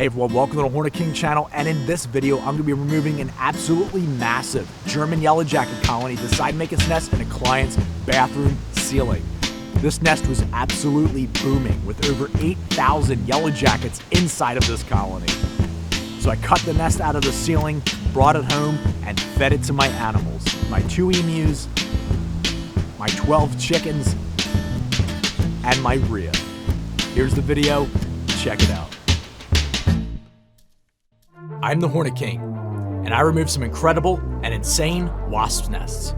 Hey everyone, welcome to the Hornet King channel, and in this video I'm going to be removing an absolutely massive German yellow jacket colony that decided to make its nest in a client's bathroom ceiling. This nest was absolutely booming with over 8,000 yellow jackets inside of this colony. So I cut the nest out of the ceiling, brought it home, and fed it to my animals. My 2 emus, my 12 chickens, and my Rhea. Here's the video, check it out. I'm the Hornet King, and I removed some incredible and insane wasp nests.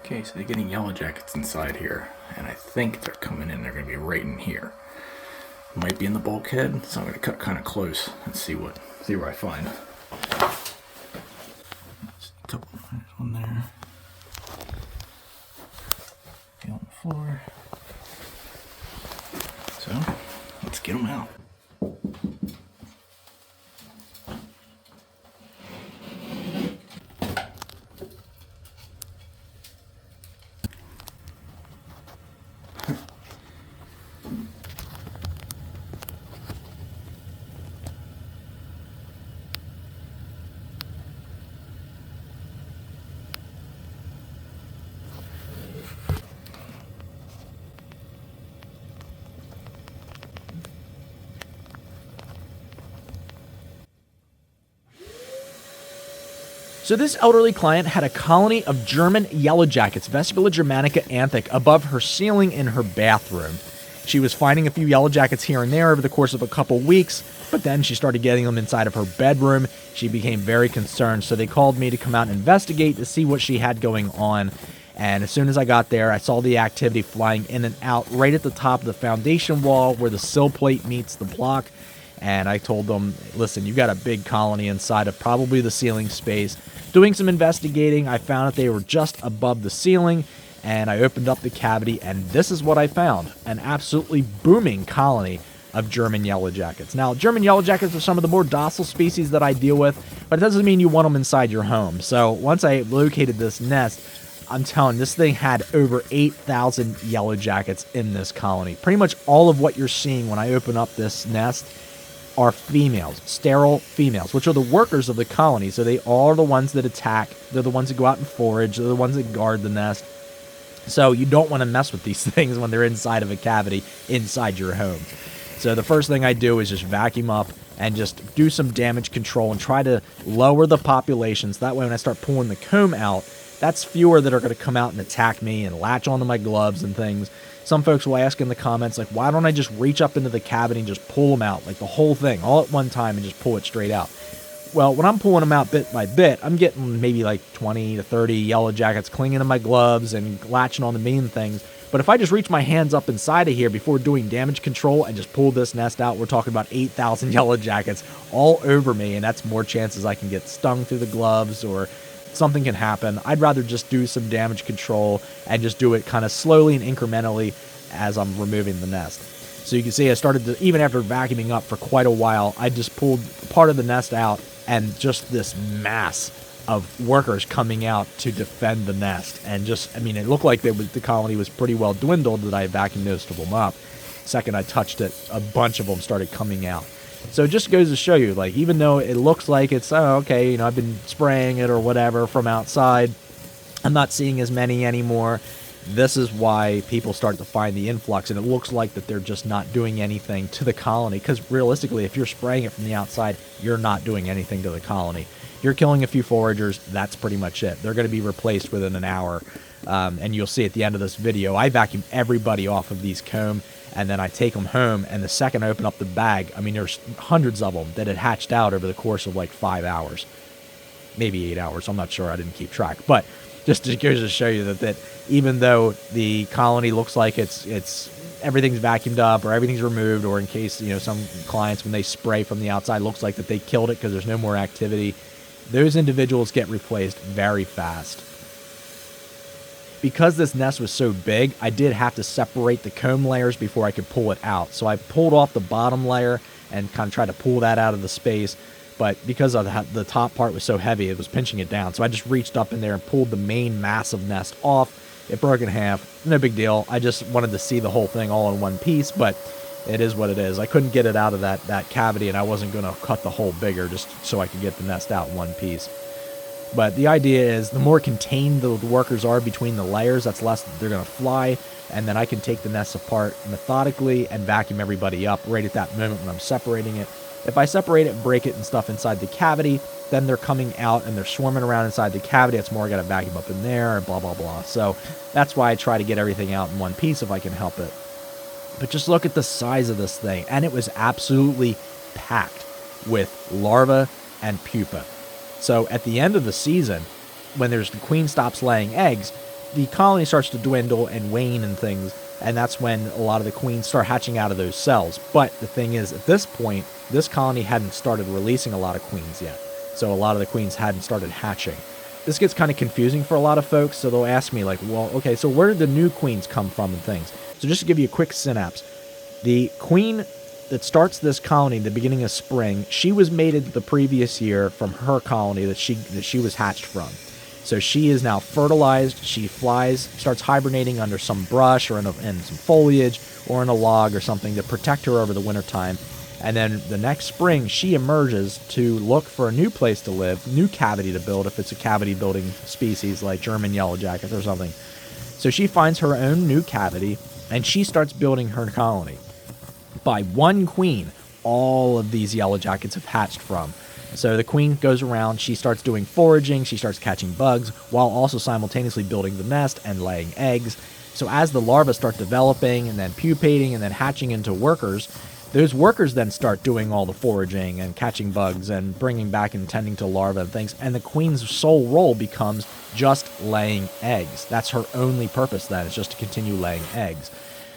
Okay, so they're getting yellow jackets inside here, and I think they're coming in. They're going to be right in here. Might be in the bulkhead, so I'm going to cut kind of close and see where I find. There's a couple. There's one there. On the floor. So let's get them out. So this elderly client had a colony of German yellow jackets, Vesicula germanica anthic, above her ceiling in her bathroom. She was finding a few yellow jackets here and there over the course of a couple weeks, but then she started getting them inside of her bedroom. She became very concerned, so they called me to come out and investigate to see what she had going on. And as soon as I got there, I saw the activity flying in and out right at the top of the foundation wall where the sill plate meets the block. And I told them, listen, you got a big colony inside of probably the ceiling space. Doing some investigating, I found that they were just above the ceiling, and I opened up the cavity, and this is what I found. An absolutely booming colony of German yellow jackets. Now, German yellow jackets are some of the more docile species that I deal with, but it doesn't mean you want them inside your home. So once I located this nest, I'm telling you, this thing had over 8,000 yellow jackets in this colony. Pretty much all of what you're seeing when I open up this nest are females, sterile females, which are the workers of the colony. So they are the ones that attack. They're the ones that go out and forage. They're the ones that guard the nest. So you don't want to mess with these things when they're inside of a cavity inside your home. So the first thing I do is just vacuum up and just do some damage control and try to lower the populations. That way when I start pulling the comb out, that's fewer that are going to come out and attack me and latch onto my gloves and things. Some folks will ask in the comments, like, why don't I just reach up into the cavity and just pull them out, like the whole thing, all at one time, and just pull it straight out? Well, when I'm pulling them out bit by bit, I'm getting maybe like 20 to 30 yellow jackets clinging to my gloves and latching on the main things. But if I just reach my hands up inside of here before doing damage control and just pull this nest out, we're talking about 8,000 yellow jackets all over me, and that's more chances I can get stung through the gloves or something can happen. I'd rather just do some damage control and just do it kind of slowly and incrementally as I'm removing the nest. So you can see I started to, even after vacuuming up for quite a while, I just pulled part of the nest out, and just this mass of workers coming out to defend the nest. And just, I mean, it looked like the colony was pretty well dwindled that I vacuumed most of them up. Second I touched it, a bunch of them started coming out. So it just goes to show you, like, even though it looks like it's, oh, okay, you know, I've been spraying it or whatever from outside, I'm not seeing as many anymore. This is why people start to find the influx, and it looks like that they're just not doing anything to the colony, because realistically, if you're spraying it from the outside, you're not doing anything to the colony. You're killing a few foragers, that's pretty much it. They're going to be replaced within an hour. And you'll see at the end of this video, I vacuum everybody off of these comb, and then I take them home, and the second I open up the bag, I mean, there's hundreds of them that had hatched out over the course of like 5 hours. Maybe 8 hours, I'm not sure, I didn't keep track. But just to show you that even though the colony looks like it's everything's vacuumed up or everything's removed, or in case, you know, some clients, when they spray from the outside, looks like that they killed it because there's no more activity, those individuals get replaced very fast. Because this nest was so big, I did have to separate the comb layers before I could pull it out. So I pulled off the bottom layer and kind of tried to pull that out of the space. But because of the top part was so heavy, it was pinching it down. So I just reached up in there and pulled the main massive nest off. It broke in half. No big deal. I just wanted to see the whole thing all in one piece, but it is what it is. I couldn't get it out of that cavity, and I wasn't going to cut the hole bigger just so I could get the nest out in one piece. But the idea is the more contained the workers are between the layers, that's less they're going to fly, and then I can take the nest apart methodically and vacuum everybody up right at that moment when I'm separating it. If I separate it and break it and stuff inside the cavity, then they're coming out and they're swarming around inside the cavity. It's more I got to vacuum up in there and blah, blah, blah. So that's why I try to get everything out in one piece if I can help it. But just look at the size of this thing, and it was absolutely packed with larvae and pupa. So at the end of the season, when the queen stops laying eggs, the colony starts to dwindle and wane and things, and that's when a lot of the queens start hatching out of those cells. But the thing is, at this point, this colony hadn't started releasing a lot of queens yet, so a lot of the queens hadn't started hatching. This gets kind of confusing for a lot of folks, so they'll ask me, like, well, okay, so where did the new queens come from and things? So just to give you a quick synapse, the queen that starts this colony in the beginning of spring, she was mated the previous year from her colony that she was hatched from. So she is now fertilized. She flies, starts hibernating under some brush or in some foliage or in a log or something to protect her over the wintertime. And then the next spring, she emerges to look for a new place to live, new cavity to build if it's a cavity building species like German yellow jackets or something. So she finds her own new cavity and she starts building her colony. By one queen, all of these yellow jackets have hatched from. So the queen goes around, she starts doing foraging, she starts catching bugs, while also simultaneously building the nest and laying eggs. So as the larvae start developing and then pupating and then hatching into workers, those workers then start doing all the foraging and catching bugs and bringing back and tending to larvae and things. And the queen's sole role becomes just laying eggs. That's her only purpose then, is just to continue laying eggs.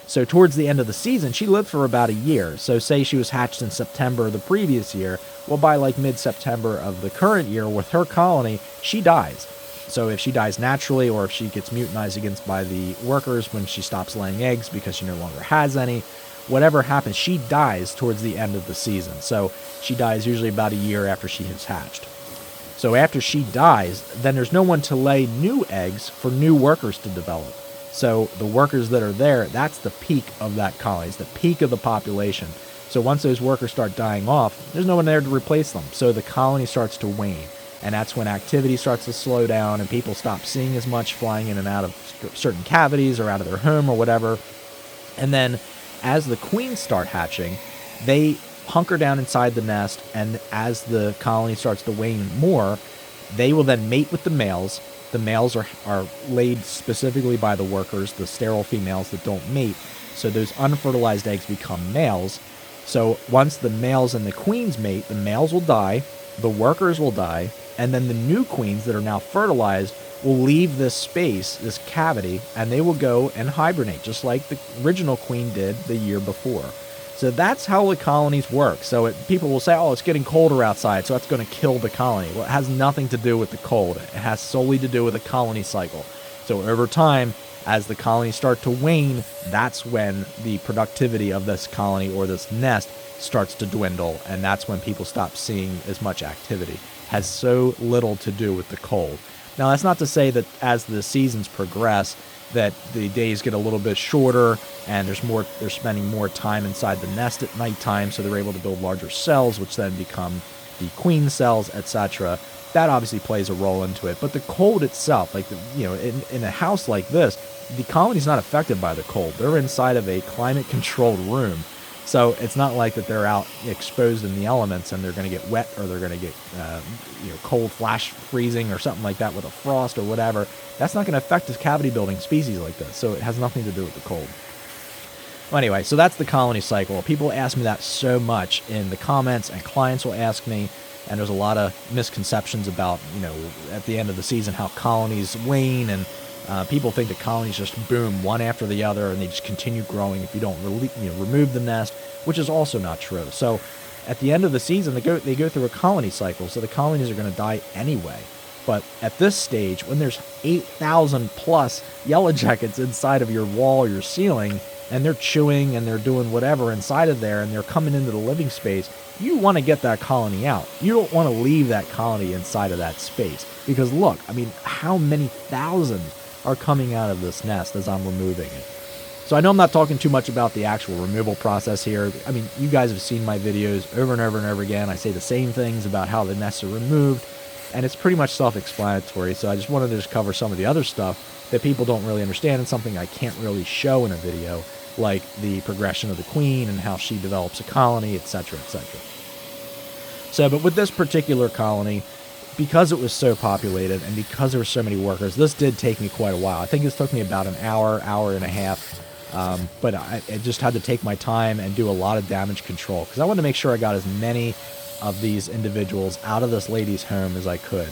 So towards the end of the season, she lived for about a year. So say she was hatched in September of the previous year. Well, by like mid-September of the current year with her colony, she dies. So if she dies naturally or if she gets mutantized against by the workers when she stops laying eggs because she no longer has any, whatever happens, she dies towards the end of the season. So she dies usually about a year after she has hatched. So after she dies, then there's no one to lay new eggs for new workers to develop. So the workers that are there, that's the peak of that colony. It's the peak of the population. So once those workers start dying off, there's no one there to replace them. So the colony starts to wane. And that's when activity starts to slow down and people stop seeing as much flying in and out of certain cavities or out of their home or whatever. And then as the queens start hatching, they hunker down inside the nest. And as the colony starts to wane more, they will then mate with the males. The males are laid specifically by the workers, the sterile females that don't mate. So those unfertilized eggs become males. So once the males and the queens mate, the males will die, the workers will die, and then the new queens that are now fertilized will leave this space, this cavity, and they will go and hibernate, just like the original queen did the year before. So that's how the colonies work. So people will say, oh, it's getting colder outside, so that's going to kill the colony. Well, it has nothing to do with the cold. It has solely to do with the colony cycle. So over time, as the colonies start to wane, that's when the productivity of this colony or this nest starts to dwindle, and that's when people stop seeing as much activity. It has so little to do with the cold. Now, that's not to say that as the seasons progress, that the days get a little bit shorter and they're spending more time inside the nest at nighttime, so they're able to build larger cells, which then become the queen cells, etc. That obviously plays a role into it. But the cold itself, like, in a house like this, the colony's not affected by the cold. They're inside of a climate-controlled room So it's not like that they're out exposed in the elements and they're going to get wet or they're going to get cold flash freezing or something like that with a frost or whatever. That's not going to affect a cavity building species like this. So it has nothing to do with the cold. Well, anyway, so that's the colony cycle. People ask me that so much in the comments, and clients will ask me, and there's a lot of misconceptions about, at the end of the season, how colonies wane, and people think that colonies just boom one after the other, and they just continue growing if you don't remove the nest, which is also not true. So at the end of the season, they go through a colony cycle, so the colonies are going to die anyway. But at this stage, when there's 8,000 plus yellow jackets inside of your wall or your ceiling, and they're chewing and they're doing whatever inside of there, and they're coming into the living space, you want to get that colony out. You don't want to leave that colony inside of that space. Because look, I mean, how many thousands are coming out of this nest as I'm removing it? So I know I'm not talking too much about the actual removal process here. I mean, you guys have seen my videos over and over and over again. I say the same things about how the nests are removed, and it's pretty much self-explanatory. So I just wanted to just cover some of the other stuff that people don't really understand, and something I can't really show in a video, like the progression of the queen and how she develops a colony, etc., etc. So, but with this particular colony, because it was so populated and because there were so many workers, this did take me quite a while. I think this took me about an hour and a half, but I just had to take my time and do a lot of damage control because I wanted to make sure I got as many of these individuals out of this lady's home as I could.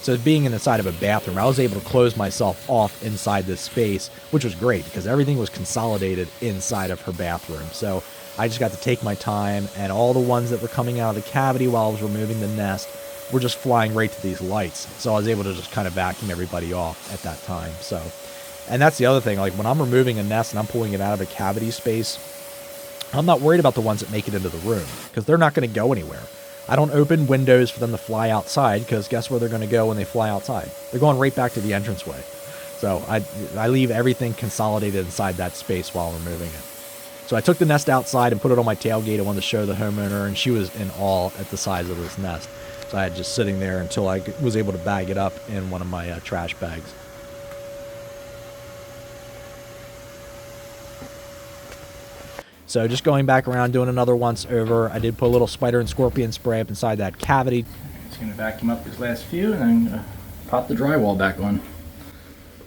So being inside of a bathroom, I was able to close myself off inside this space, which was great because everything was consolidated inside of her bathroom. So I just got to take my time, and all the ones that were coming out of the cavity while I was removing the nest were just flying right to these lights. So I was able to just kind of vacuum everybody off at that time. So, and that's the other thing, like when I'm removing a nest and I'm pulling it out of a cavity space, I'm not worried about the ones that make it into the room because they're not going to go anywhere. I don't open windows for them to fly outside because guess where they're going to go when they fly outside? They're going right back to the entranceway. So I leave everything consolidated inside that space while removing it. So I took the nest outside and put it on my tailgate. I wanted to show the homeowner, and she was in awe at the size of this nest. So I had just sitting there until I was able to bag it up in one of my trash bags. So just going back around doing another once over, I did put a little spider and scorpion spray up inside that cavity. Just going to vacuum up these last few, and then I'm going to pop the drywall back on.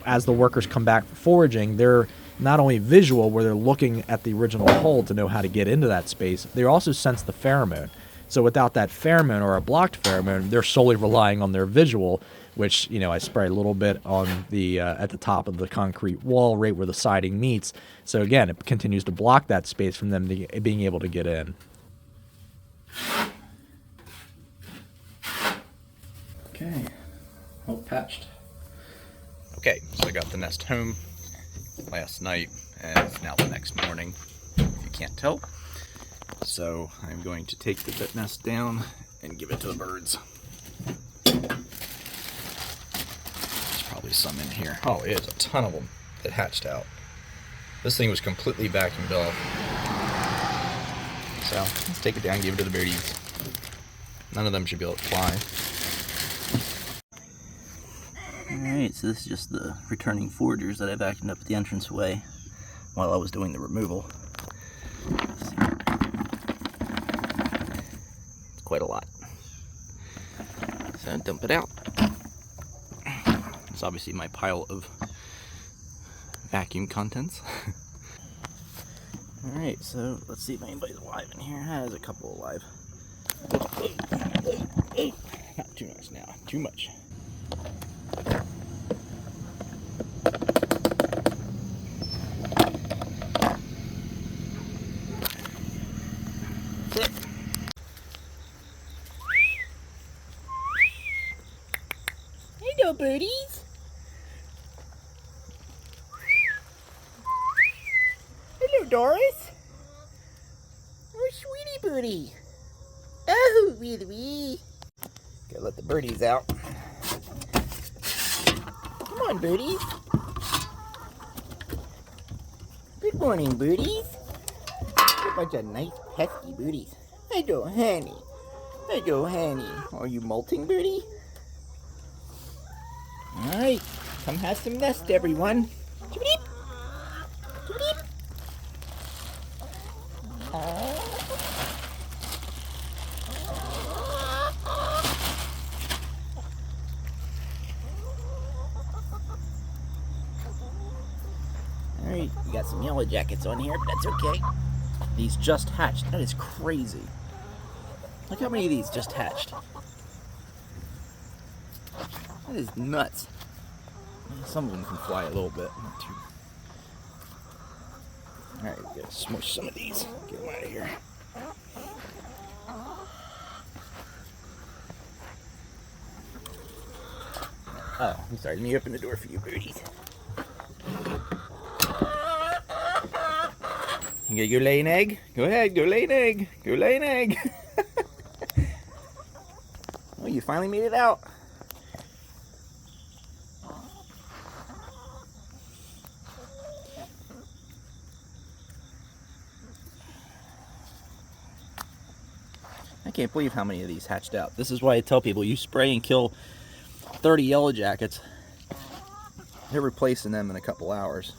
As the workers come back for foraging, they're not only visual, where they're looking at the original hole to know how to get into that space, they also sense the pheromone. So without that pheromone or a blocked pheromone, they're solely relying on their visual, which, I spray a little bit on the at the top of the concrete wall, right where the siding meets. So again, it continues to block that space from them being able to get in. Okay, all patched. Okay, so I got the nest home last night, and it's now the next morning, if you can't tell. So I'm going to take the nest down and give it to the birds. There's probably some in here. Oh, it is a ton of them that hatched out. This thing was completely vacuumed off. So let's take it down and give it to the birdies. None of them should be able to fly. Alright, so this is just the returning foragers that I vacuumed up at the entranceway while I was doing the removal. It's quite a lot. So dump it out. It's obviously my pile of vacuum contents. Alright, so let's see if anybody's alive in here. There's a couple alive. Not too much now. Too much. Hello, birdies. Hello, Doris. Oh, sweetie birdie. Oh, wee. Gotta let the birdies out. Come on, birdies. Good morning, birdies. A bunch of nice, pesky birdies. Hello, Henny. Hello, Henny. Are you molting, birdie? Alright, come have some nest, everyone. Chip-a-deep. Chip-a-deep. Aww. We got some yellow jackets on here, but that's okay. These just hatched. That is crazy. Look how many of these just hatched. That is nuts. Some of them can fly a little bit. Not too. Alright, we gotta smush some of these. Get them out of here. Oh, I'm sorry. Let me open the door for you, birdies. You gonna go lay an egg? Go ahead, go lay an egg. Go lay an egg. Oh, you finally made it out. I can't believe how many of these hatched out. This is why I tell people, you spray and kill 30 yellow jackets. They're replacing them in a couple hours.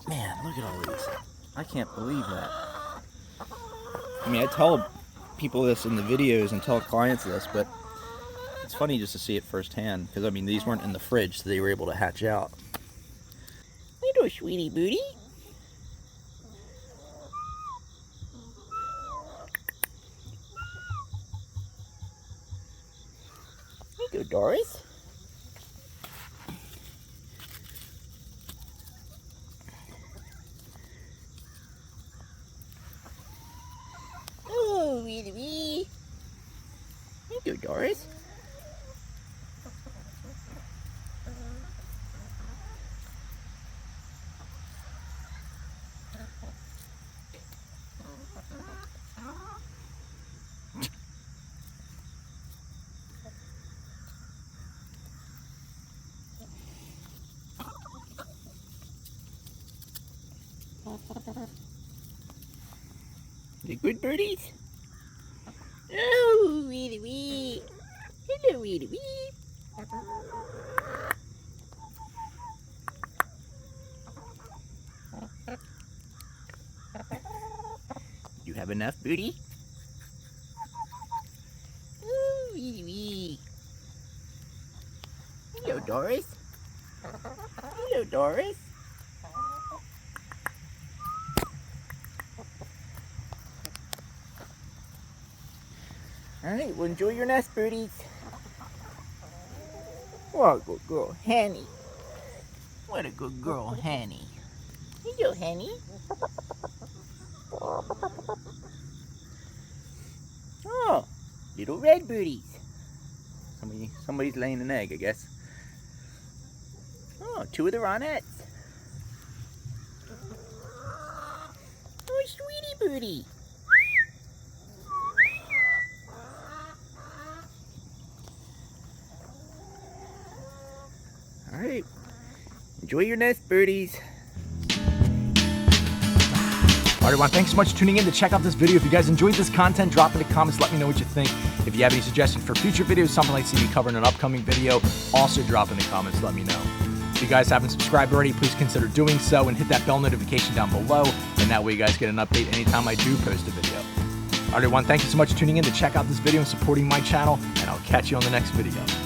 Man, look at all these. I can't believe that. I mean, I tell people this in the videos and tell clients this, but it's funny just to see it firsthand, because I mean, these weren't in the fridge, so they were able to hatch out. Little sweetie booty. There you go, Doris. Oh, Rhea-the-Rhea. There you go, Doris. The good birdies? Oh, Rhea-the-Rhea. Hello, Rhea-the-Rhea. You have enough, booty? Oh, Rhea-the-Rhea. Hello, Doris. Hello, Doris. Alright, well, enjoy your nest, birdies. What a good girl, Henny. What a good girl, Henny. Hello, Henny. Oh, little red birdies. Somebody's laying an egg, I guess. Oh, two of the Ronettes. Oh, sweetie birdie. Alright, enjoy your nest, birdies. Alright everyone, thanks so much for tuning in to check out this video. If you guys enjoyed this content, drop in the comments, let me know what you think. If you have any suggestions for future videos, something like see me cover in an upcoming video, also drop in the comments, let me know. If you guys haven't subscribed already, please consider doing so and hit that bell notification down below, and that way you guys get an update anytime I do post a video. Alright everyone, thank you so much for tuning in to check out this video and supporting my channel, and I'll catch you on the next video.